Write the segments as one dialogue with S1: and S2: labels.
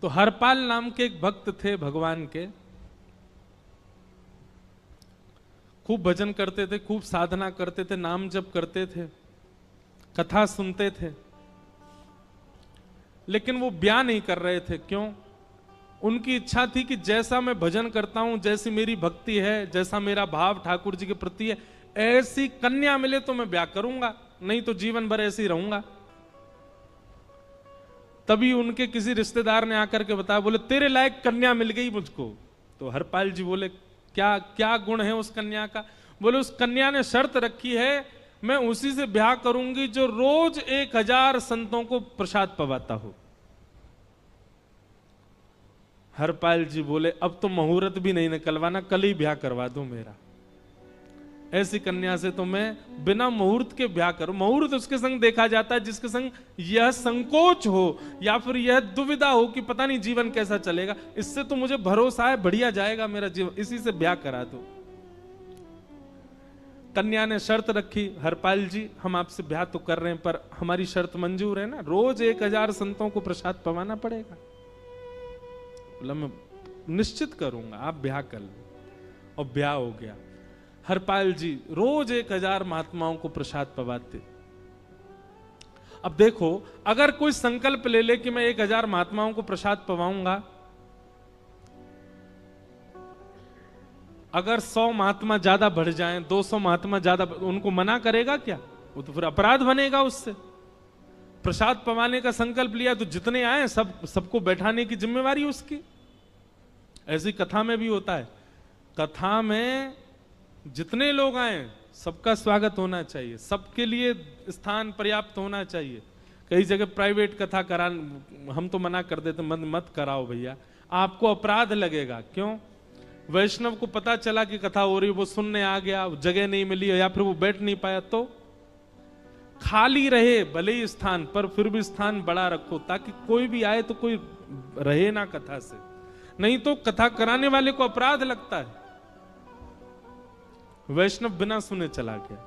S1: तो हरपाल नाम के एक भक्त थे भगवान के, खूब भजन करते थे, खूब साधना करते थे, नाम जप करते थे, कथा सुनते थे, लेकिन वो ब्याह नहीं कर रहे थे। क्यों? उनकी इच्छा थी कि जैसा मैं भजन करता हूं, जैसी मेरी भक्ति है, जैसा मेरा भाव ठाकुर जी के प्रति है, ऐसी कन्या मिले तो मैं ब्याह करूंगा, नहीं तो जीवन भर ऐसे ही रहूंगा। तभी उनके किसी रिश्तेदार ने आकर के बताया, बोले तेरे लायक कन्या मिल गई मुझको। तो हरपाल जी बोले क्या क्या गुण है उस कन्या का? बोले उस कन्या ने शर्त रखी है, मैं उसी से ब्याह करूंगी जो रोज 1000 संतों को प्रसाद पवाता हो। हरपाल जी बोले अब तो मुहूर्त भी नहीं निकलवाना, कल ही ब्याह करवा दो मेरा। ऐसी कन्या से तो मैं बिना मुहूर्त के ब्याह करूं। मुहूर्त उसके संग देखा जाता है जिसके संग यह संकोच हो या फिर यह दुविधा हो कि पता नहीं जीवन कैसा चलेगा, इससे तो मुझे भरोसा है बढ़िया जाएगा मेरा जीवन, इसी से ब्याह करा दो। कन्या ने शर्त रखी, हरपाल जी हम आपसे ब्याह तो कर रहे हैं पर हमारी शर्त मंजूर है ना, रोज 1000 संतों को प्रसाद पवाना पड़ेगा। बोला मैं निश्चित करूंगा, आप ब्याह कर लो। और ब्याह हो गया। हरपाल जी रोज 1000 महात्माओं को प्रसाद पवाते। अब देखो, अगर कोई संकल्प ले ले कि मैं 1000 महात्माओं को प्रसाद पवाऊंगा, अगर 100 महात्मा ज्यादा बढ़ जाएं, 200 महात्मा ज्यादा, उनको मना करेगा क्या? वो तो फिर अपराध बनेगा उससे। प्रसाद पवाने का संकल्प लिया तो जितने आए सबको बैठाने की जिम्मेवारी उसकी। ऐसी कथा में भी होता है, कथा में जितने लोग आए सबका स्वागत होना चाहिए, सबके लिए स्थान पर्याप्त होना चाहिए। कई जगह प्राइवेट कथा करा, हम तो मना कर देते, मत कराओ भैया, आपको अपराध लगेगा। क्यों? वैष्णव को पता चला कि कथा हो रही, वो सुनने आ गया, जगह नहीं मिली या फिर वो बैठ नहीं पाया, तो खाली रहे भले ही स्थान, पर फिर भी स्थान बड़ा रखो ताकि कोई भी आए तो कोई रहे ना कथा से, नहीं तो कथा कराने वाले को अपराध लगता है। वैष्णव बिना सुने चला गया।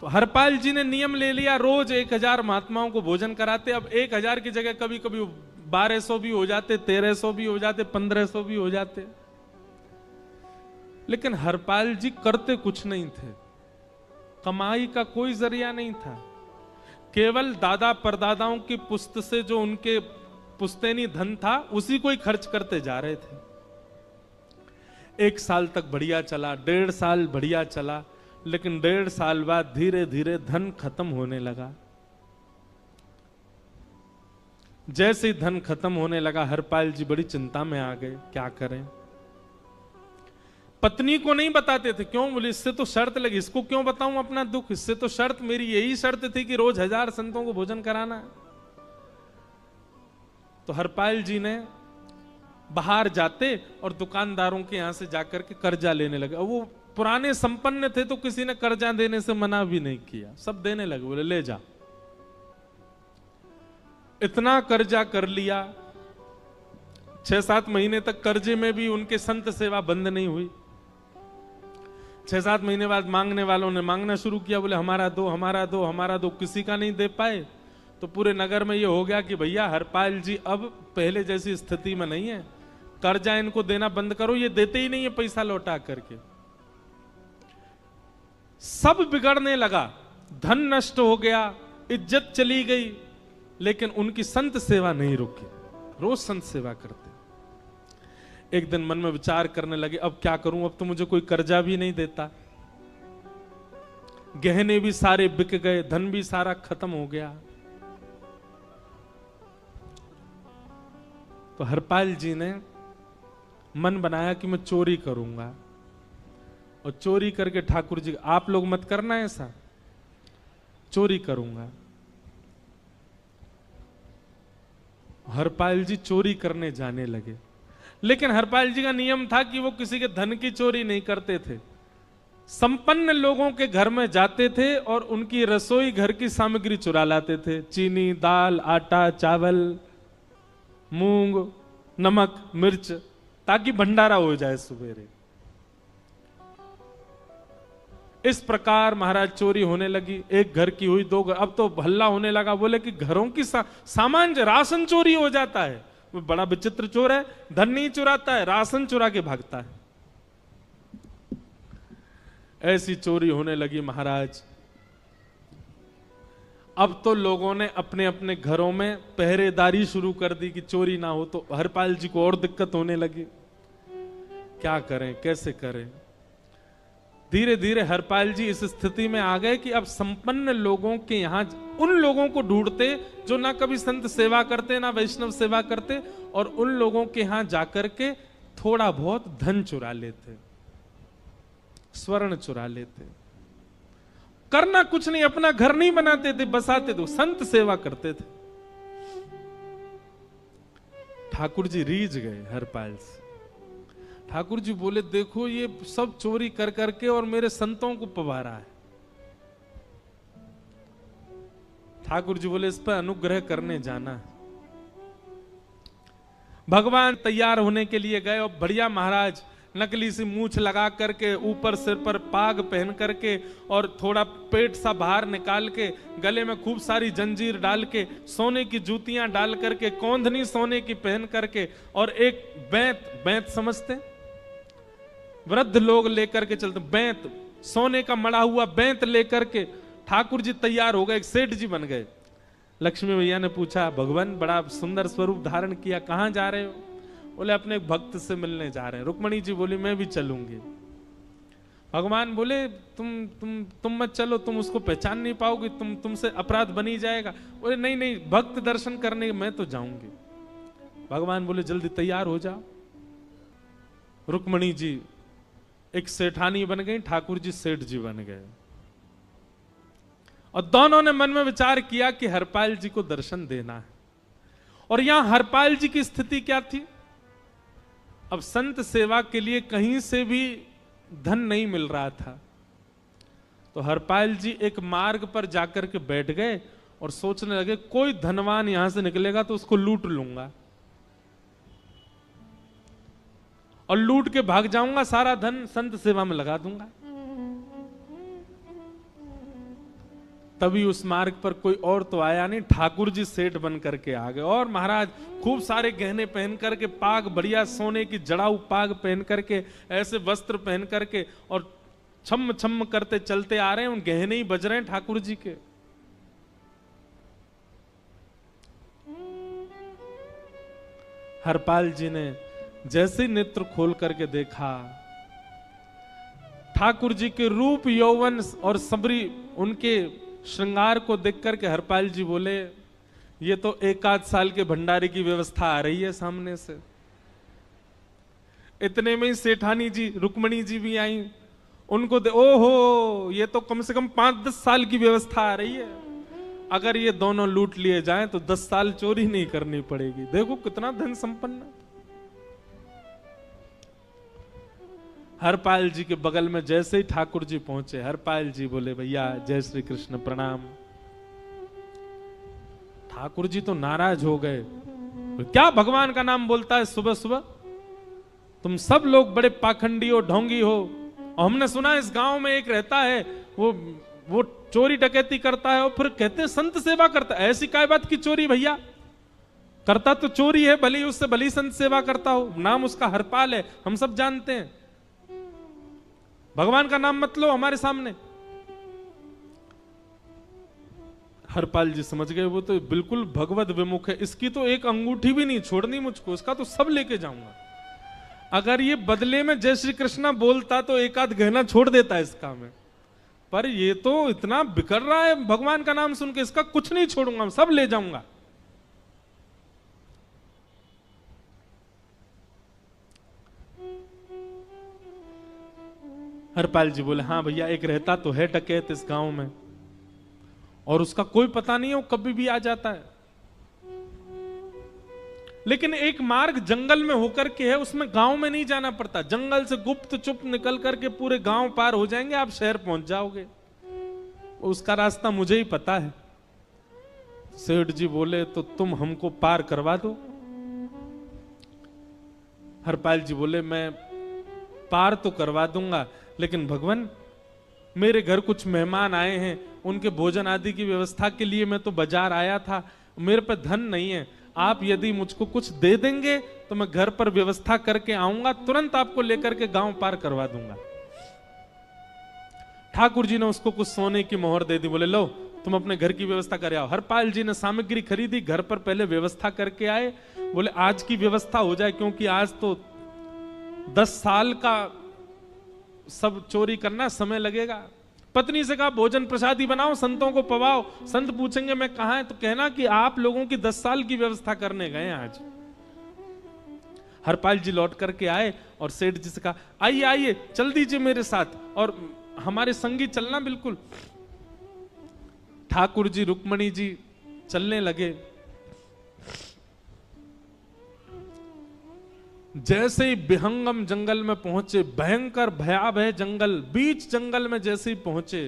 S1: तो हरपाल जी ने नियम ले लिया, रोज 1000 महात्माओं को भोजन कराते। अब 1000 की जगह कभी कभी 1200 भी हो जाते, 1300 भी हो जाते, 1500 भी हो जाते। लेकिन हरपाल जी करते कुछ नहीं थे, कमाई का कोई जरिया नहीं था, केवल दादा परदादाओं की पुश्त से जो उनके पुश्तैनी धन था उसी को ही खर्च करते जा रहे थे। 1 साल तक बढ़िया चला, 1.5 साल बढ़िया चला, लेकिन 1.5 साल बाद धीरे धीरे धन खत्म होने लगा। जैसे ही धन खत्म होने लगा, हरपाल जी बड़ी चिंता में आ गए, क्या करें। पत्नी को नहीं बताते थे, क्यों? बोले इससे तो शर्त लगी, इसको क्यों बताऊं अपना दुख, इससे तो शर्त मेरी यही शर्त थी कि रोज 1000 संतों को भोजन कराना है। तो हरपाल जी ने बाहर जाते और दुकानदारों के यहां से जाकर के कर्जा लेने लगे। वो पुराने संपन्न थे तो किसी ने कर्जा देने से मना भी नहीं किया, सब देने लगे, बोले ले जा। इतना कर्जा कर लिया, 6-7 महीने तक कर्जे में भी उनके संत सेवा बंद नहीं हुई। 6-7 महीने बाद मांगने वालों ने मांगना शुरू किया, बोले हमारा दो, हमारा दो, हमारा दो। किसी का नहीं दे पाए तो पूरे नगर में ये हो गया कि भैया हरपाल जी अब पहले जैसी स्थिति में नहीं है, कर्जा इनको देना बंद करो, ये देते ही नहीं है पैसा लौटा करके। सब बिगड़ने लगा, धन नष्ट हो गया, इज्जत चली गई, लेकिन उनकी संत सेवा नहीं रुकी, रोज संत सेवा करते। एक दिन मन में विचार करने लगे, अब क्या करूं, अब तो मुझे कोई कर्जा भी नहीं देता, गहने भी सारे बिक गए, धन भी सारा खत्म हो गया। तो हरपाल जी ने मन बनाया कि मैं चोरी करूंगा, और चोरी करके ठाकुर जी, आप लोग मत करना ऐसा, चोरी करूंगा। हरपाल जी चोरी करने जाने लगे, लेकिन हरपाल जी का नियम था कि वो किसी के धन की चोरी नहीं करते थे। संपन्न लोगों के घर में जाते थे और उनकी रसोई घर की सामग्री चुरा लाते थे, चीनी, दाल, आटा, चावल, मूंग, नमक, मिर्च, ताकि भंडारा हो जाए सवेरे। इस प्रकार महाराज चोरी होने लगी। एक घर की हुई, दो घर, अब तो हल्ला होने लगा। बोले कि घरों की सामान राशन चोरी हो जाता है। वो बड़ा विचित्र चोर है, धन नहीं चुराता है, राशन चुरा के भागता है। ऐसी चोरी होने लगी महाराज। अब तो लोगों ने अपने अपने घरों में पहरेदारी शुरू कर दी कि चोरी ना हो। तो हरपाल जी को और दिक्कत होने लगी, क्या करें, कैसे करें। धीरे धीरे हरपाल जी इस स्थिति में आ गए कि अब संपन्न लोगों के यहां उन लोगों को ढूंढते जो ना कभी संत सेवा करते ना वैष्णव सेवा करते, और उन लोगों के यहां जाकर के थोड़ा बहुत धन चुरा लेते, स्वर्ण चुरा लेते। करना कुछ नहीं, अपना घर नहीं बनाते थे, बसाते थे, संत सेवा करते थे। ठाकुर जी रीझ गए हरपाल से। ठाकुर जी बोले, देखो ये सब चोरी कर करके और मेरे संतों को पवारा है। ठाकुर जी बोले, इस पर अनुग्रह करने जाना। भगवान तैयार होने के लिए गए और बढ़िया महाराज नकली सी मूछ लगा करके, ऊपर सिर पर पाग पहन करके और थोड़ा पेट सा बाहर निकाल के, गले में खूब सारी जंजीर डाल के, सोने की जूतियां डाल करके, कौंधनी सोने की पहन करके, और एक बैंत समझते, वृद्ध लोग लेकर के चलते, बैंत, सोने का मड़ा हुआ बैंत लेकर के ठाकुर जी तैयार हो गए, एक सेठ जी बन गए। लक्ष्मी भैया ने पूछा, भगवान बड़ा सुंदर स्वरूप धारण किया, कहां जा रहे हो? बोले, अपने एक भक्त से मिलने जा रहे हैं। रुक्मणी जी बोली, मैं भी चलूंगी। भगवान बोले, तुम मत चलो, तुम उसको पहचान नहीं पाओगे, तुमसे अपराध बनी जाएगा। बोले, नहीं नहीं, भक्त दर्शन करने मैं तो जाऊंगी। भगवान बोले, जल्दी तैयार हो जाओ। रुक्मणी जी एक सेठानी बन गई, ठाकुर जी सेठ जी बन गए। और दोनों ने मन में विचार किया कि हरपाल जी को दर्शन देना है। और यहां हरपाल जी की स्थिति क्या थी? अब संत सेवा के लिए कहीं से भी धन नहीं मिल रहा था। तो हरपाल जी एक मार्ग पर जाकर के बैठ गए और सोचने लगे, कोई धनवान यहां से निकलेगा तो उसको लूट लूंगा और लूट के भाग जाऊंगा, सारा धन संत सेवा में लगा दूंगा। तभी उस मार्ग पर कोई और तो आया नहीं, ठाकुर जी सेठ बन करके आ गए। और महाराज खूब सारे गहने पहन करके, पाग बढ़िया सोने की जड़ाऊ पाग पहन करके, ऐसे वस्त्र पहन करके, और छम छम करते चलते आ रहे हैं। उन गहने ही बज रहे हैं ठाकुर जी के। हरपाल जी ने जैसे नेत्र खोल करके देखा, ठाकुर जी के रूप यौवन और सबरी उनके श्रृंगार को देख करके हरपाल जी बोले, ये तो एक आध साल के भंडारे की व्यवस्था आ रही है सामने से। इतने में ही सेठानी जी, रुक्मणी जी भी आई। उनको ओहो, ये तो कम से कम 5-10 साल की व्यवस्था आ रही है। अगर ये दोनों लूट लिए जाएं तो 10 साल चोरी नहीं करनी पड़ेगी। देखो कितना धन संपन्न। हरपाल जी के बगल में जैसे ही ठाकुर जी पहुंचे, हरपाल जी बोले, भैया जय श्री कृष्ण, प्रणाम। ठाकुर जी तो नाराज हो गए, क्या भगवान का नाम बोलता है सुबह सुबह? तुम सब लोग बड़े पाखंडी हो, ढोंगी हो। और हमने सुना इस गांव में एक रहता है, वो चोरी डकैती करता है और फिर कहते हैं संत सेवा करता है। ऐसी काय बात की चोरी भैया? करता तो चोरी है, भले उससे भली संत सेवा करता हो। नाम उसका हरपाल है, हम सब जानते हैं। भगवान का नाम मत लो हमारे सामने। हरपाल जी समझ गए, वो तो बिल्कुल भगवत विमुख है, इसकी तो एक अंगूठी भी नहीं छोड़नी मुझको, इसका तो सब लेके जाऊंगा। अगर ये बदले में जय श्री कृष्णा बोलता तो एक आध गहना छोड़ देता है इसका में, पर ये तो इतना बिखर रहा है भगवान का नाम सुन के, इसका कुछ नहीं छोड़ूंगा, सब ले जाऊंगा। हरपाल जी बोले, हाँ भैया, एक रहता तो है डकैत इस गांव में, और उसका कोई पता नहीं है, वो कभी भी आ जाता है। लेकिन एक मार्ग जंगल में होकर के है, उसमें गांव में नहीं जाना पड़ता। जंगल से गुप्त चुप निकल करके पूरे गांव पार हो जाएंगे, आप शहर पहुंच जाओगे। उसका रास्ता मुझे ही पता है। सेठ जी बोले, तो तुम हमको पार करवा दो। हरपाल जी बोले, मैं पार तो करवा दूंगा, लेकिन भगवान मेरे घर कुछ मेहमान आए हैं, उनके भोजन आदि की व्यवस्था के लिए मैं तो बाजार आया था, मेरे पे धन नहीं है, आप यदि मुझको कुछ दे देंगे तो मैं घर पर व्यवस्था करके आऊंगा, तुरंत आपको लेकर के गांव पार करवा दूंगा। ठाकुर जी ने उसको कुछ सोने की मोहर दे दी, बोले लो तुम अपने घर की व्यवस्था कर आओ। हरपाल जी ने सामग्री खरीदी, घर पर पहले व्यवस्था करके आए। बोले आज की व्यवस्था हो जाए, क्योंकि आज तो 10 साल का सब चोरी करना समय लगेगा। पत्नी से कहा भोजन प्रसादी बनाओ, संतों को पवाओ, संत पूछेंगे मैं कहां है तो कहना कि आप लोगों की 10 साल की व्यवस्था करने गए आज। हरपाल जी लौट करके आए और सेठ जी से कहा आइए आइए चल दीजिए मेरे साथ और हमारे संगी चलना बिल्कुल। ठाकुर जी रुक्मणी जी चलने लगे। जैसे ही विहंगम जंगल में पहुंचे, भयंकर भयावह जंगल, बीच जंगल में जैसे ही पहुंचे,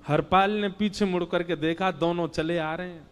S1: हरपाल ने पीछे मुड़ करके देखा, दोनों चले आ रहे हैं।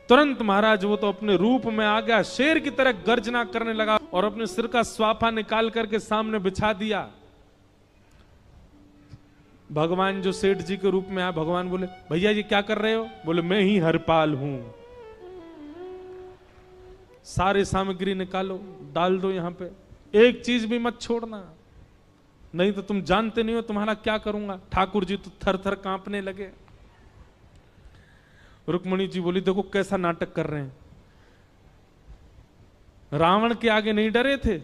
S1: तुरंत महाराज वो तो अपने रूप में आ गया, शेर की तरह गर्जना करने लगा और अपने सिर का स्वाफा निकाल करके सामने बिछा दिया। भगवान जो सेठ जी के रूप में आया, भगवान बोले भैया ये क्या कर रहे हो? बोले मैं ही हरपाल हूं। सारे सामग्री निकालो, डाल दो यहां पे, एक चीज भी मत छोड़ना, नहीं तो तुम जानते नहीं हो तुम्हारा क्या करूंगा। ठाकुर जी तो थर थर कांपने लगे। रुक्मणी जी बोली देखो कैसा नाटक कर रहे हैं, रावण के आगे नहीं डरे थे,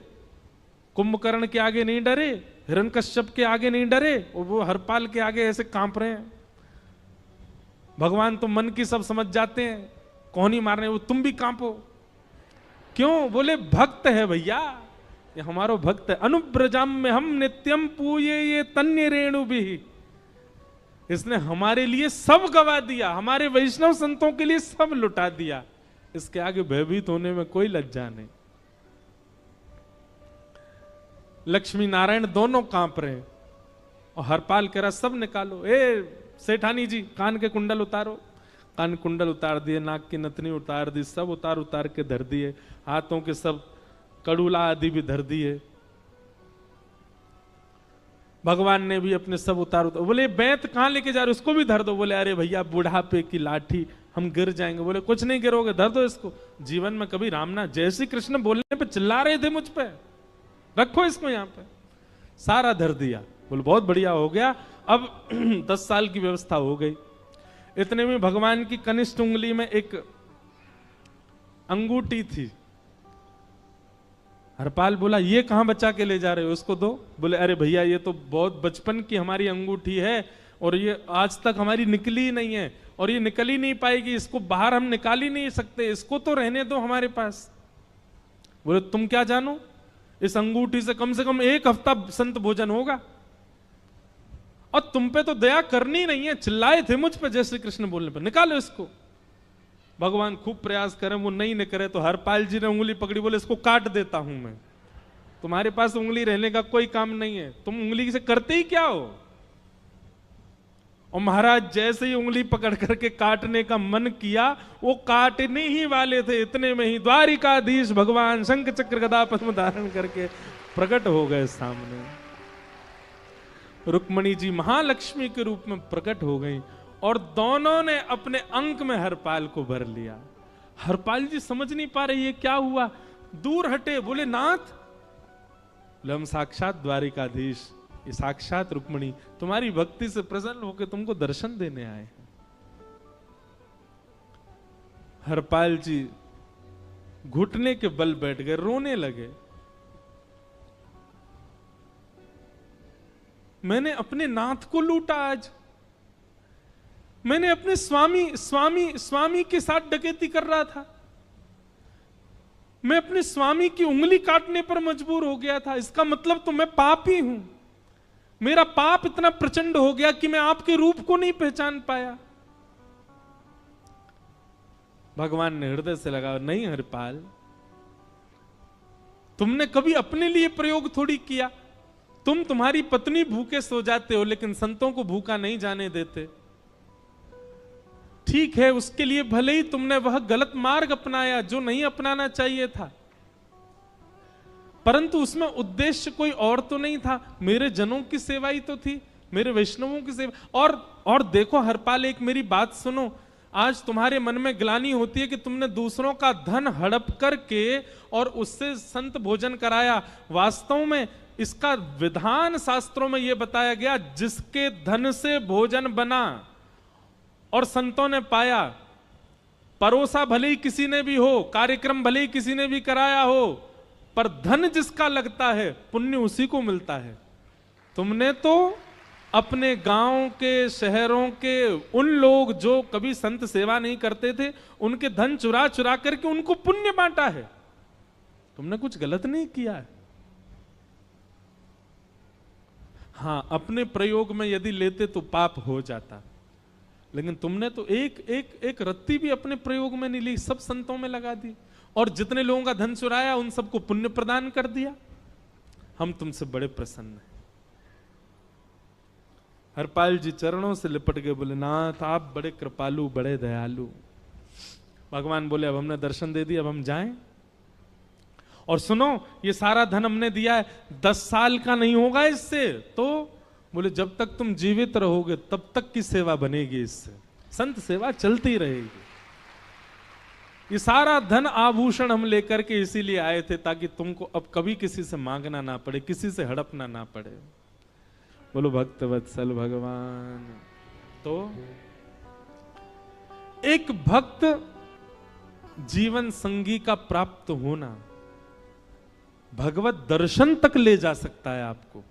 S1: कुंभकर्ण के आगे नहीं डरे, हिरण्यकश्यप के आगे नहीं डरे, और वो हरपाल के आगे ऐसे कांप रहे हैं। भगवान तो मन की सब समझ जाते हैं, कौन ही मारने, वो तुम भी कांपो क्यों? बोले भक्त है भैया, ये हमारो भक्त है। अनुब्रजम में हम नित्यम पूये ये तन्य रेणु भी, इसने हमारे लिए सब गवा दिया, हमारे वैष्णव संतों के लिए सब लुटा दिया, इसके आगे भयभीत होने में कोई लज्जा नहीं। लक्ष्मी नारायण दोनों कांप रहे हैं और हरपाल कह रहा सब निकालो। ए सेठानी जी कान के कुंडल उतारो। कान कुंडल उतार दिए, नाक की नथनी उतार दी, सब उतार उतार के धर दिए, हाथों के सब कड़ूला आदि भी धर दिए। भगवान ने भी अपने सब उतार उतार। बोले बैंत कहां लेके जा रहे हो? उसको भी धर दो। बोले अरे भैया बुढ़ापे की लाठी, हम गिर जाएंगे। बोले कुछ नहीं गिरोगे, धर दो इसको। जीवन में कभी राम ना, जय श्री कृष्ण बोलने पे चिल्ला रहे थे मुझ पे, रखो इसको यहां पे। सारा धर दिया। बोले बहुत बढ़िया हो गया, अब 10 साल की व्यवस्था हो गई। इतने में भगवान की कनिष्ठ उंगली में एक अंगूठी थी। हरपाल बोला ये कहां बचा के ले जा रहे हो, उसको दो। बोले अरे भैया ये तो बहुत बचपन की हमारी अंगूठी है और ये आज तक हमारी निकली नहीं है और ये निकल ही नहीं पाएगी, इसको बाहर हम निकाल ही नहीं सकते, इसको तो रहने दो हमारे पास। बोले तुम क्या जानो, इस अंगूठी से कम 1 हफ्ता संत भोजन होगा और तुम पे तो दया करनी नहीं है। चिल्लाए थे मुझ पे जय श्री कृष्ण बोलने पर, निकालो इसको। भगवान खूब प्रयास करें, वो नहीं निकले तो हरपाल जी ने उंगली पकड़ी, बोले इसको काट देता हूं मैं, तुम्हारे पास उंगली रहने का कोई काम नहीं है, तुम उंगली से करते ही क्या हो। और महाराज जैसे ही उंगली पकड़ करके काटने का मन किया, वो काटने ही वाले थे, इतने में ही द्वारिकाधीश भगवान शंख चक्र गदा पद्म धारण करके प्रकट हो गए सामने। रुक्मणी जी महालक्ष्मी के रूप में प्रकट हो गई और दोनों ने अपने अंक में हरपाल को भर लिया। हरपाल जी समझ नहीं पा रहे ये क्या हुआ, दूर हटे। बोले नाथ, बोले हम साक्षात द्वारिकाधीश, ये साक्षात रुक्मणी तुम्हारी भक्ति से प्रसन्न होकर तुमको दर्शन देने आए हैं। हरपाल जी घुटने के बल बैठ गए, रोने लगे। मैंने अपने नाथ को लूटा आज, मैंने अपने स्वामी के साथ डकैती कर रहा था, मैं अपने स्वामी की उंगली काटने पर मजबूर हो गया था, इसका मतलब तो मैं पापी हूं। मेरा पाप इतना प्रचंड हो गया कि मैं आपके रूप को नहीं पहचान पाया। भगवान ने हृदय से लगा, नहीं हरपाल, तुमने कभी अपने लिए प्रयोग थोड़ी किया, तुम्हारी पत्नी भूखे सो जाते हो लेकिन संतों को भूखा नहीं जाने देते। ठीक है, उसके लिए भले ही तुमने वह गलत मार्ग अपनाया जो नहीं अपनाना चाहिए था, परंतु उसमें उद्देश्य कोई और तो नहीं था, मेरे जनों की सेवा ही तो थी, मेरे वैष्णवों की सेवा। और देखो हरपाल, एक मेरी बात सुनो, आज तुम्हारे मन में ग्लानि होती है कि तुमने दूसरों का धन हड़प करके और उससे संत भोजन कराया। वास्तव में इसका विधान शास्त्रों में यह बताया गया, जिसके धन से भोजन बना और संतों ने पाया, परोसा भले ही किसी ने भी हो, कार्यक्रम भले ही किसी ने भी कराया हो, पर धन जिसका लगता है पुण्य उसी को मिलता है। तुमने तो अपने गांव के, शहरों के उन लोग जो कभी संत सेवा नहीं करते थे, उनके धन चुरा चुरा करके उनको पुण्य बांटा है। तुमने कुछ गलत नहीं किया है। हां, अपने प्रयोग में यदि लेते तो पाप हो जाता, लेकिन तुमने तो एक रत्ती भी अपने प्रयोग में नहीं ली, सब संतों में लगा दी, और जितने लोगों का धन चुराया उन सबको पुण्य प्रदान कर दिया। हम तुमसे बड़े प्रसन्न हैं। हरपाल जी चरणों से लिपट गए, बोले नाथ आप बड़े कृपालु, बड़े दयालु। भगवान बोले अब हमने दर्शन दे दिया, अब हम जाएं। और सुनो, ये सारा धन हमने दिया है, 10 साल का नहीं होगा इससे। तो बोले जब तक तुम जीवित रहोगे तब तक की सेवा बनेगी, इससे संत सेवा चलती रहेगी। ये सारा धन आभूषण हम लेकर के इसीलिए आए थे, ताकि तुमको अब कभी किसी से मांगना ना पड़े, किसी से हड़पना ना पड़े। बोलो भक्त वत्सल भगवान। तो एक भक्त जीवन संगी का प्राप्त होना भगवत दर्शन तक ले जा सकता है आपको।